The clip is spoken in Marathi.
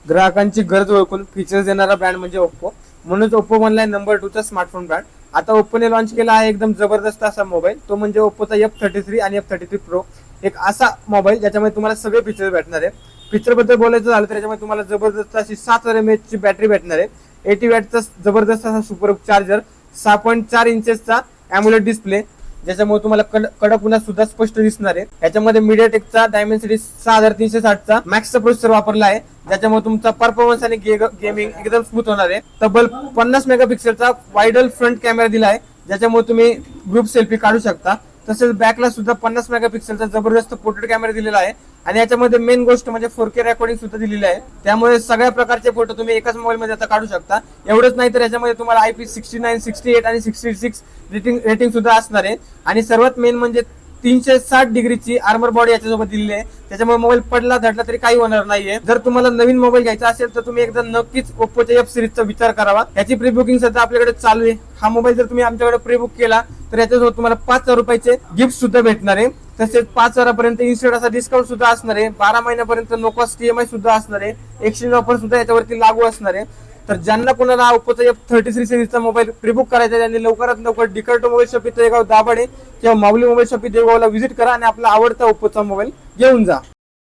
ग्राहकांची गरज ओळखून फीचर्स देणारा ब्रँड म्हणजे ओप्पो. म्हणूनच ओप्पो बनलाय नंबर 2 चा स्मार्टफोन ब्रँड. आता ओप्पोने लॉन्च केला आहे एकदम जबरदस्त असा मोबाईल, तो म्हणजे ओप्पोचा F33 आणि F33 प्रो. एक असा मोबाईल ज्याच्यामध्ये तुम्हाला सगळे फीचर्स भेटणार आहे. फीचर बद्दल बोलायचं झालं तर त्याच्यामध्ये तुम्हाला जबरदस्त अशी 7000 mAh ची बॅटरी भेटणार आहे. 80 वॅटचा जबरदस्त असा सुपर चार्जर, 6.4 इंचेसचा अॅम्युलेट डिस्प्ले ज्याच्यामुळे तुम्हाला कडक उन्हात सुद्धा स्पष्ट दिसणार आहे. याच्यामध्ये मीडियाटेकचा डायमेन्सिटी 6360 चा मॅक्सचा प्रोसेसर वापरला आहे, ज्याच्यामुळे तुमचा परफॉर्मन्स आणि गेमिंग एकदम स्मूथ होणार आहे. तब्बल 50 मेगापिक्सेलचा वाइडल फ्रंट कॅमेरा दिला आहे, ज्याच्यामुळे तुम्ही ग्रुप सेल्फी काढू शकता. तसेच बॅकला सुद्धा 50 मेगापिक्सेलचा जबरदस्त पोर्ट्रेट कॅमेरा दिलेला आहे आणि याच्यामध्ये मेन गोष्ट म्हणजे 4K रेकॉर्डिंग सुद्धा दिलेली आहे. त्यामुळे सगळ्या प्रकारचे फोटो तुम्ही एकाच मोबाईल मध्ये आता काढू शकता. एवढंच नाही तर याच्यामध्ये तुम्हाला IP69, 68 आणि 66 रेटिंग सुद्धा असणार आहे. आणि सर्वात मेन म्हणजे 360 डिग्रीची आर्मर बॉडी याच्यासोबत दिलेली आहे, त्याच्यामुळे मोबाईल पडला धडला तरी काही होणार नाहीये. जर तुम्हाला नवीन मोबाईल घ्यायचा असेल तर तुम्ही एकदा नक्कीच ओप्पोच्या F सिरीजचा विचार करावा. याची प्री बुकिंग सध्या आपल्याकडे चालू आहे. हा मोबाईल जर तुम्ही आमच्याकडे प्री बुक केला तर याच्यासोबत तुम्हाला 5000 रुपयाचे गिफ्ट सुद्धा भेटणार आहे. तसेच 5000 पर्यंत इन्स्टंट असा डिस्काउंट सुद्धा असणार आहे. 12 महिन्यापर्यंत नो कॉस्ट EMI सुद्धा असणार आहे. एक्सचेंज ऑफर सुद्धा याच्यावरती लागू असणार आहे. तर ज्यांना कोणाला ओप्पोचा F33 सिरीजचा मोबाईल प्रीबुक करायचा आहे त्यांनी लवकरात लवकर डिकर्टो मोबाईल शॉपी तळेगाव दाभाडे किंवा माऊली मोबाईल शॉपी देवगावला व्हिजिट करा आणि आपला आवडता ओप्पोचा मोबाईल घेऊन जा.